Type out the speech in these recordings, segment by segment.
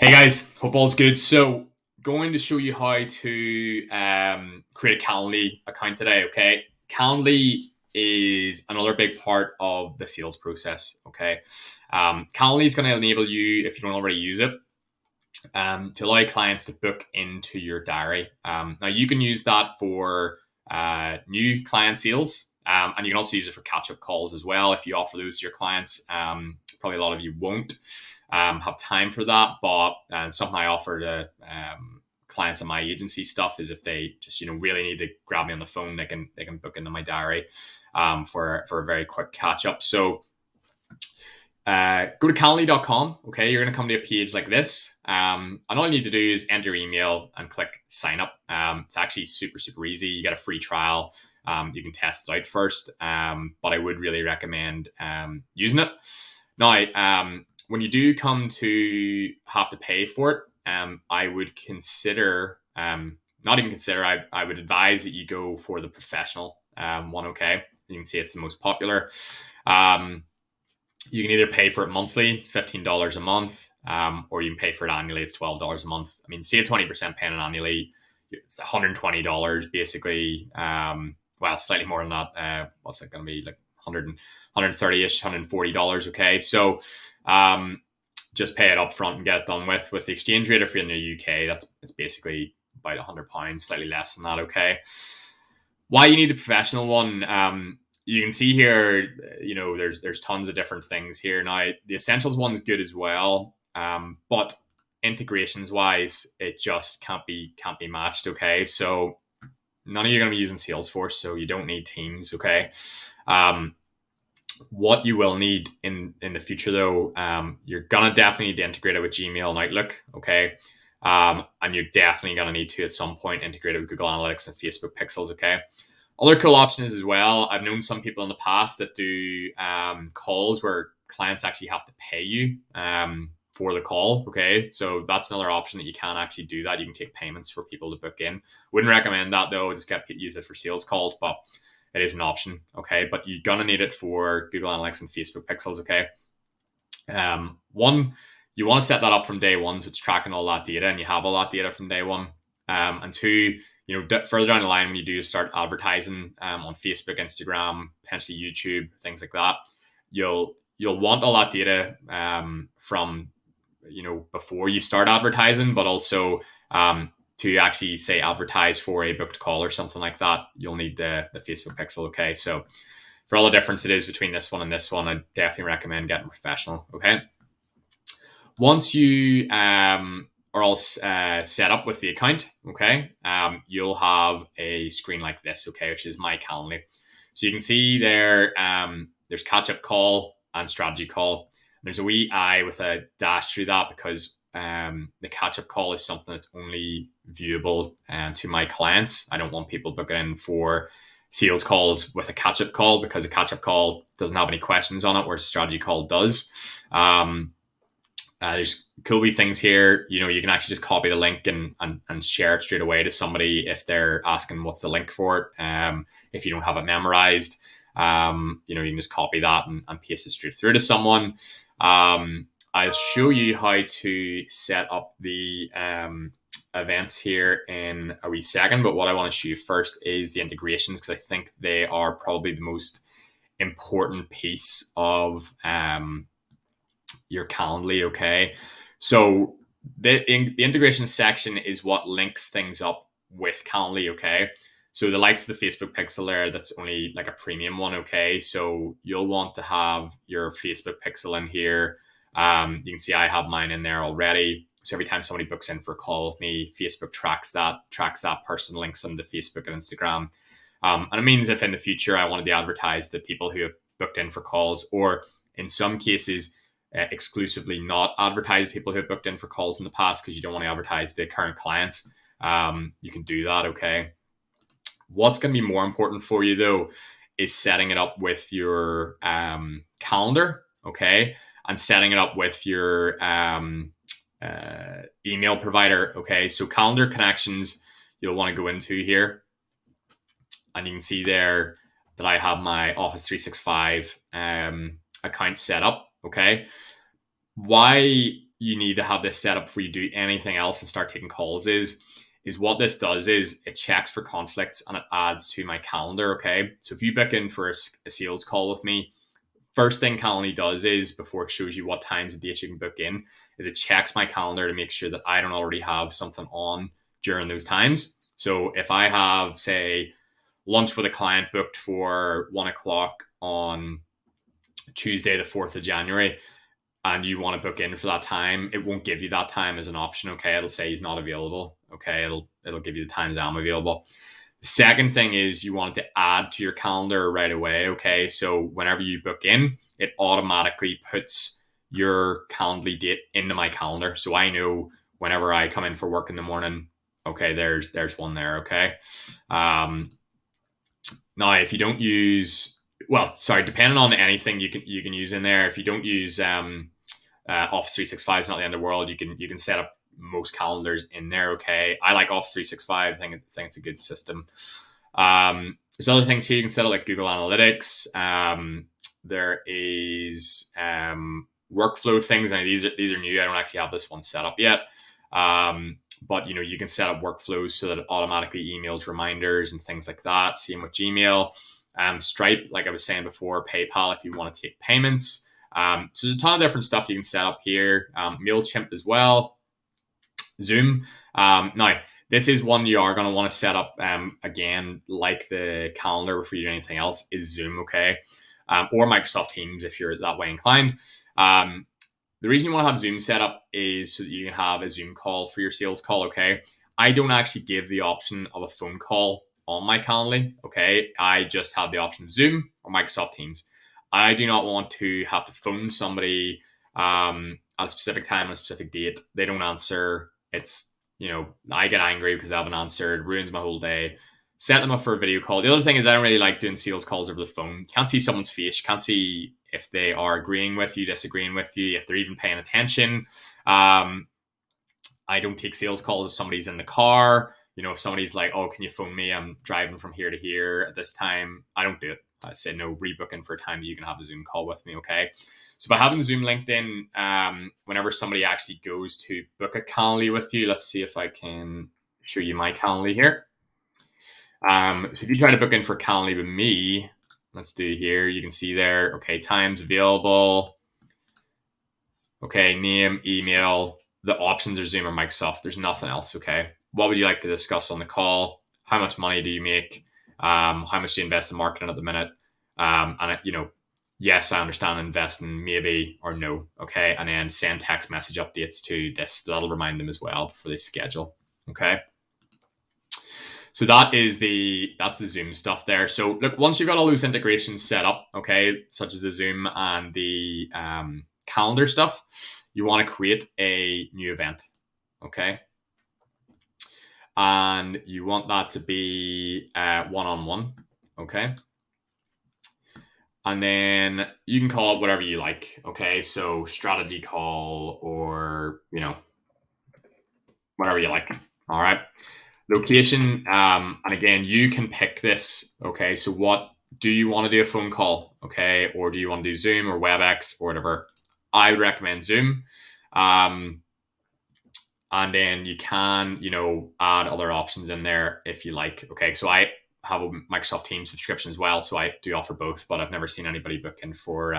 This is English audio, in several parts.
Hey guys, hope all's good. So, going to show you how to create a Calendly account today. Okay, Calendly is another big part of the sales process. Okay, Calendly is going to enable you, if you don't already use it, to allow clients to book into your diary. Now, you can use that for new client sales, and you can also use it for catch-up calls as well if you offer those to your clients. Probably a lot of you won't have time for that, but something I offer to clients in my agency stuff is if they just really need to grab me on the phone, they can book into my diary for a very quick catch up. So go to calendly.com. Okay, you're going to come to a page like this, and all you need to do is enter your email and click sign up. It's actually super easy. You get a free trial. You can test it out first, but I would really recommend using it. Now, when you do come to have to pay for it, I would consider, not even consider, I would advise that you go for the professional one. Okay, you can see it's the most popular. You can either pay for it monthly, $15 a month, or you can pay for it annually. It's $12 a month. I mean, say a 20% payment annually, it's $120 basically. Well, slightly more than that. What's it going to be, like 130-ish, $140? Okay, so just pay it up front and get it done with. With the exchange rate, if you're in the UK, it's basically about £100, slightly less than that. Okay, why you need the professional one? You can see here, there's tons of different things here. Now, the essentials one's good as well, but integrations wise, it just can't be matched. Okay, so none of you are going to be using Salesforce, so you don't need Teams. Okay, what you will need in the future though, you're gonna definitely need to integrate it with Gmail and Outlook. Okay, and you're definitely gonna need to at some point integrate it with Google Analytics and Facebook Pixels. Okay. Other cool options as well. I've known some people in the past that do calls where clients actually have to pay you for the call. Okay, so that's another option that you can actually do that. You can take payments for people to book in. Wouldn't recommend that though. Just use it for sales calls, but it is an option. Okay, but you're gonna need it for Google Analytics and Facebook Pixels. Okay, one, you want to set that up from day one, so it's tracking all that data, and you have all that data from day one. And two, further down the line, when you do start advertising on Facebook, Instagram, potentially YouTube, things like that, you'll want all that data from before you start advertising, but also to actually say advertise for a booked call or something like that, you'll need the Facebook Pixel. Okay, so for all the difference it is between this one and this one, I definitely recommend getting professional. Okay, once you are all set up with the account, okay, you'll have a screen like this, okay, which is my Calendly. So you can see there, there's catch-up call and strategy call. There's a wee eye with a dash through that because the catch-up call is something that's only viewable to my clients. I don't want people booking in for sales calls with a catch-up call because a catch-up call doesn't have any questions on it, whereas a strategy call does. There's cool wee things here. You can actually just copy the link and share it straight away to somebody if they're asking what's the link for it. If you don't have it memorized, you can just copy that and paste it straight through to someone. I'll show you how to set up the events here in a wee second, but what I want to show you first is the integrations, because I think they are probably the most important piece of your Calendly. Okay, so the integration section is what links things up with Calendly. Okay, so the likes of the Facebook Pixel there, that's only like a premium one. Okay, so you'll want to have your Facebook Pixel in here. You can see I have mine in there already. So every time somebody books in for a call with me, Facebook tracks that person, links them to Facebook and Instagram. And it means if in the future I wanted to advertise to people who have booked in for calls, or in some cases, exclusively not advertise people who have booked in for calls in the past because you don't want to advertise to current clients, you can do that. Okay. What's going to be more important for you though is setting it up with your calendar. Okay. And setting it up with your email provider. Okay. So calendar connections, you'll want to go into here, and you can see there that I have my Office 365 account set up. Okay. Why you need to have this set up before you do anything else and start taking calls is what this does is it checks for conflicts and it adds to my calendar. Okay. So if you book in for a sales call with me, first thing Calendly does is before it shows you what times and dates you can book in, is it checks my calendar to make sure that I don't already have something on during those times. So if I have, say, lunch with a client booked for 1 o'clock on Tuesday, the 4th of January, and you want to book in for that time, it won't give you that time as an option. Okay. It'll say he's not available. Okay. It'll give you the times I'm available. The second thing is you want it to add to your calendar right away. Okay. So whenever you book in, it automatically puts your Calendly date into my calendar. So I know whenever I come in for work in the morning, okay, there's one there. Okay. Now if you don't use, depending on anything you can use in there. If you don't use Office 365 is not the end of the world. You can set up most calendars in there. Okay. I like Office 365. I think it's a good system. There's other things here you can set up like Google Analytics. There is workflow things. And these are new. I don't actually have this one set up yet. But you can set up workflows so that it automatically emails reminders and things like that. Same with Gmail. Stripe, like I was saying before, PayPal if you want to take payments. So there's a ton of different stuff you can set up here. MailChimp as well. Zoom. Now, this is one you are going to want to set up, again, like the calendar before you do anything else, is Zoom, okay? Or Microsoft Teams if you're that way inclined. The reason you want to have Zoom set up is so that you can have a Zoom call for your sales call, okay? I don't actually give the option of a phone call on my Calendly, okay? I just have the option Zoom or Microsoft Teams. I do not want to have to phone somebody at a specific time, on a specific date. They don't answer. It's, I get angry because they haven't answered. It ruins my whole day. Set them up for a video call. The other thing is I don't really like doing sales calls over the phone. You can't see someone's face. You can't see if they are agreeing with you, disagreeing with you, if they're even paying attention. I don't take sales calls if somebody's in the car. If somebody's like, oh, can you phone me? I'm driving from here to here at this time. I don't do it. I say no, rebooking for a time that you can have a Zoom call with me, okay? So by having Zoom linked in, whenever somebody actually goes to book a Calendly with you, let's see if I can show you my Calendly here. So if you try to book in for Calendly with me, let's do here. You can see there, okay, times available. Okay, name, email. The options are Zoom or Microsoft. There's nothing else, okay? What would you like to discuss on the call? How much money do you make? How much do you invest in marketing at the minute? Yes, I understand investing, maybe, or no, okay? And then send text message updates to this. That'll remind them as well before they schedule, okay? So that's the Zoom stuff there. So look, once you've got all those integrations set up, okay, such as the Zoom and the calendar stuff, you want to create a new event, okay? And you want that to be one-on-one, okay? And then you can call it whatever you like, okay? So strategy call or, whatever you like, all right? Location, and again, you can pick this, okay? So what do you want to do, a phone call, okay? Or do you want to do Zoom or WebEx or whatever? I would recommend Zoom. And then you can, add other options in there if you like, okay? So I have a Microsoft Teams subscription as well, so I do offer both, but I've never seen anybody book in for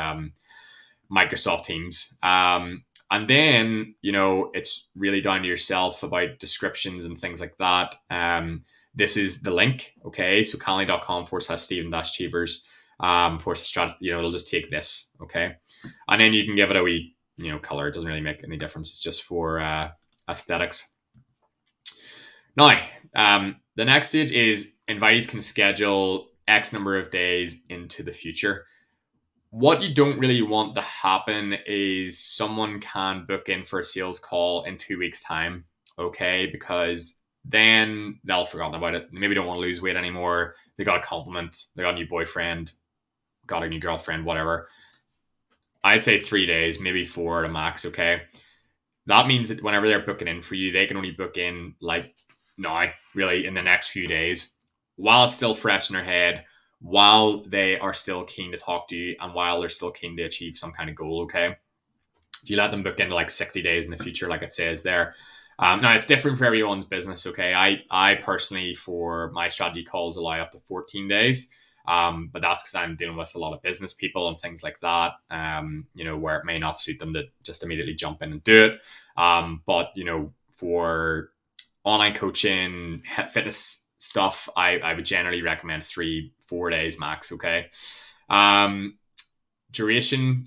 Microsoft Teams. And then, it's really down to yourself about descriptions and things like that. This is the link, okay? So calendly.com/Stephen-Cheevers it'll just take this, okay? And then you can give it a wee, color. It doesn't really make any difference. It's just for aesthetics. Now, the next stage is invitees can schedule X number of days into the future. What you don't really want to happen is someone can book in for a sales call in 2 weeks' time, okay? Because then they'll have forgotten about it. They maybe don't want to lose weight anymore. They got a compliment. They got a new boyfriend, got a new girlfriend, whatever. I'd say 3 days, maybe 4 at a max, okay? That means that whenever they're booking in for you, they can only book in now, really, in the next few days, while it's still fresh in their head, while they are still keen to talk to you, and while they're still keen to achieve some kind of goal, okay? If you let them book into like 60 days in the future, like it says there. Now it's different for everyone's business. Okay. I personally, for my strategy calls, allow up to 14 days. But that's because I'm dealing with a lot of business people and things like that, where it may not suit them to just immediately jump in and do it. But, for online coaching, fitness stuff, I would generally recommend 3-4 days max. Okay. Duration,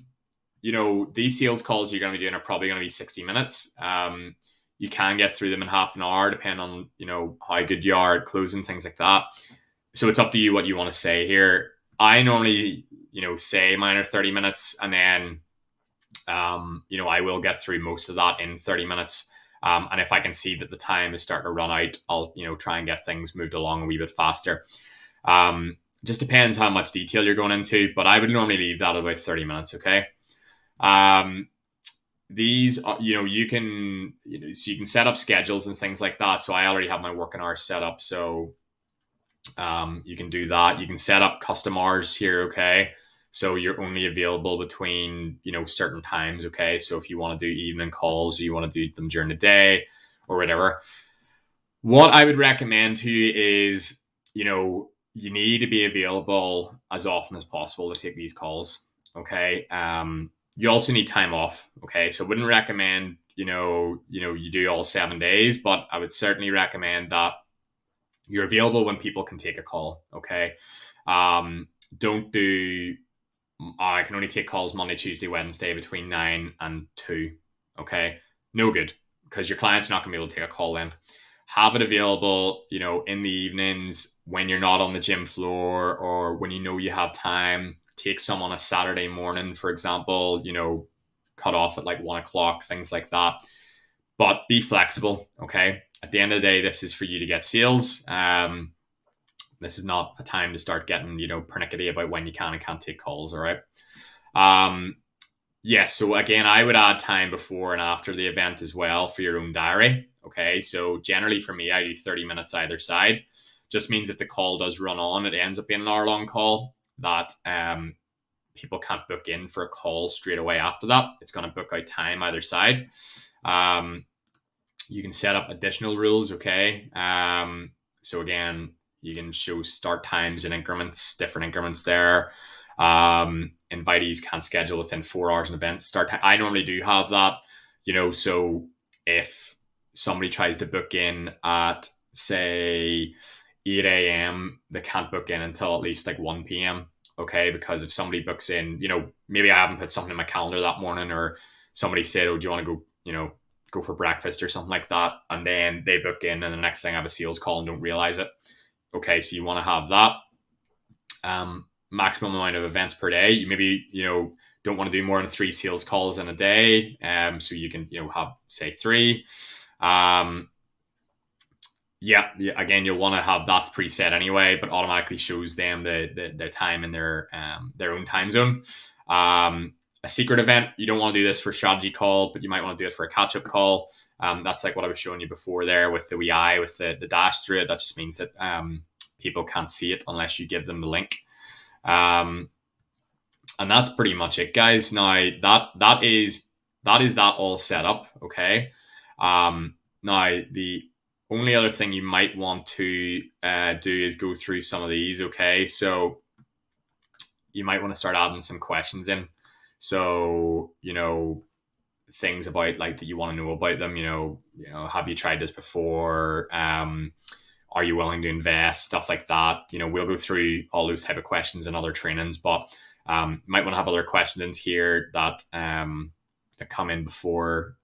these sales calls you're going to be doing are probably going to be 60 minutes. You can get through them in half an hour, depending on, how good you are at closing, things like that. So it's up to you what you want to say here. I normally, say mine are 30 minutes, and then, I will get through most of that in 30 minutes. And if I can see that the time is starting to run out, I'll, try and get things moved along a wee bit faster. Just depends how much detail you're going into, but I would normally leave that at about 30 minutes. Okay. These, you can, so you can set up schedules and things like that. So I already have my working hours set up. So, you can do that. You can set up custom hours here. Okay. So you're only available between, certain times. Okay. So if you want to do evening calls, or you want to do them during the day or whatever, what I would recommend to you is, you need to be available as often as possible to take these calls. Okay. You also need time off. Okay. So I wouldn't recommend, you do all 7 days, but I would certainly recommend that you're available when people can take a call. Okay. Don't do, I can only take calls Monday, Tuesday, Wednesday between 9 and 2. Okay. No good, because your client's not going to be able to take a call then. Have it available, in the evenings when you're not on the gym floor, or when you have time. Take some on a Saturday morning, for example, cut off at like 1 o'clock, things like that. But be flexible. Okay. At the end of the day, this is for you to get sales. This is not a time to start getting, pernickety about when you can and can't take calls. All right. Yes. So again, I would add time before and after the event as well for your own diary. Okay. So generally for me, I do 30 minutes either side. Just means if the call does run on, it ends up being an hour-long call, that people can't book in for a call straight away after that. It's going to book out time either side. You can set up additional rules. Okay. So again, you can show start times in increments, different increments there. Invitees can't schedule within 4 hours in advance. Start time. I normally do have that, so if somebody tries to book in at, say, 8 a.m., they can't book in until at least like 1 p.m. Okay. Because if somebody books in, maybe I haven't put something in my calendar that morning, or somebody said, oh, do you want to go, go for breakfast or something like that, and then they book in, and the next thing I have a sales call and don't realize it. Okay, so you want to have that. Maximum amount of events per day. You maybe, don't want to do more than 3 sales calls in a day. So you can, have, say, 3. Again, you'll want to have that's preset anyway, but automatically shows them the time in their own time zone. A secret event, you don't want to do this for strategy call, but you might want to do it for a catch-up call. That's like what I was showing you before there with the wee eye with the dash through it. That just means that people can't see it unless you give them the link. And that's pretty much it, guys. Now that is that all set up. Okay. Now the only other thing you might want to do is go through some of these. Okay. So you might want to start adding some questions in. So, things about like that you want to know about them, have you tried this before? Are you willing to invest? Stuff like that. We'll go through all those type of questions in other trainings, but might want to have other questions here that that come in before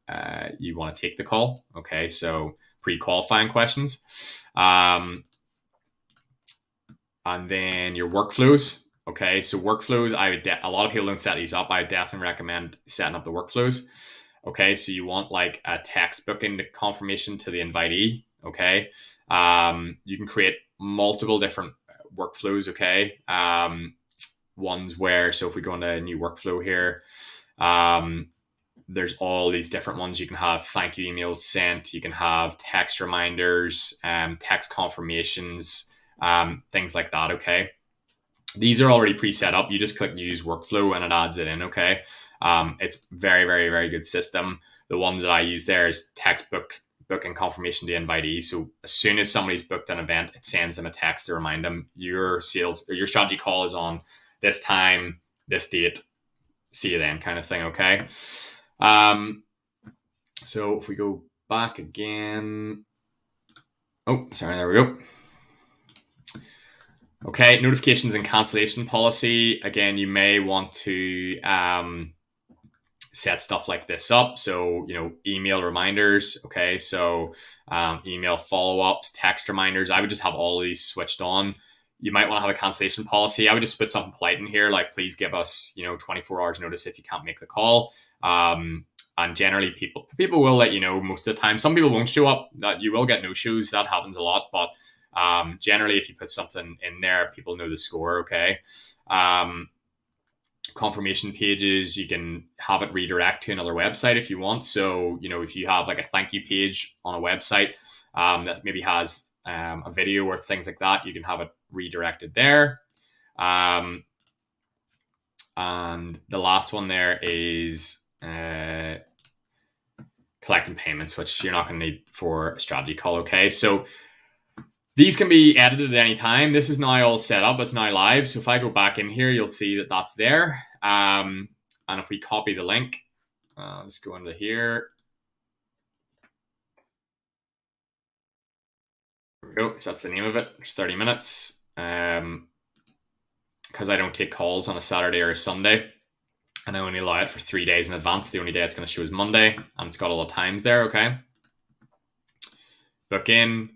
you want to take the call. Okay, so pre-qualifying questions, and then your workflows. Okay, so workflows, a lot of people don't set these up. I definitely recommend setting up the workflows. Okay, so you want like a text booking confirmation to the invitee. Okay, you can create multiple different workflows. Okay, ones where, so if we go into a new workflow here, there's all these different ones. You can have thank you emails sent. You can have text reminders, text confirmations, things like that. Okay. These are already pre-set up. You just click use workflow and it adds it in. Okay. It's very, very, very good system. The one that I use there is textbook booking confirmation to invitees. So as soon as somebody's booked an event, it sends them a text to remind them your sales or your strategy call is on this time, this date. See you then, kind of thing. Okay. So if we go back again, oh, sorry, there we go. Okay, notifications and cancellation policy. Again, you may want to set stuff like this up. So, email reminders. Okay, so email follow-ups, text reminders. I would just have all of these switched on. You might want to have a cancellation policy. I would just put something polite in here, like please give us, 24 hours notice if you can't make the call. And generally people will let you know most of the time. Some people won't show up. That you will get no-shows. That happens a lot. But generally, if you put something in there, people know the score. Okay. Confirmation pages, you can have it redirect to another website if you want. So, if you have like a thank you page on a website that maybe has a video or things like that, you can have it redirected there. And the last one there is collecting payments, which you're not going to need for a strategy call. Okay, so these can be edited at any time. This is now all set up. It's now live. So if I go back in here, you'll see that that's there. And if we copy the link, let's go into here. There we go. So that's the name of it. It's 30 minutes. Because I don't take calls on a Saturday or a Sunday, and I only allow it for 3 days in advance. The only day it's going to show is Monday, and it's got all the times there. Okay. Book in,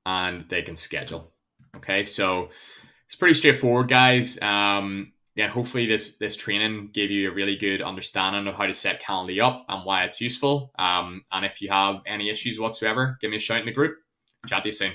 and they can schedule. Okay, so it's pretty straightforward, guys. Yeah, hopefully this training gave you a really good understanding of how to set Calendly up and why it's useful. And if you have any issues whatsoever, give me a shout in the group. Chat to you soon.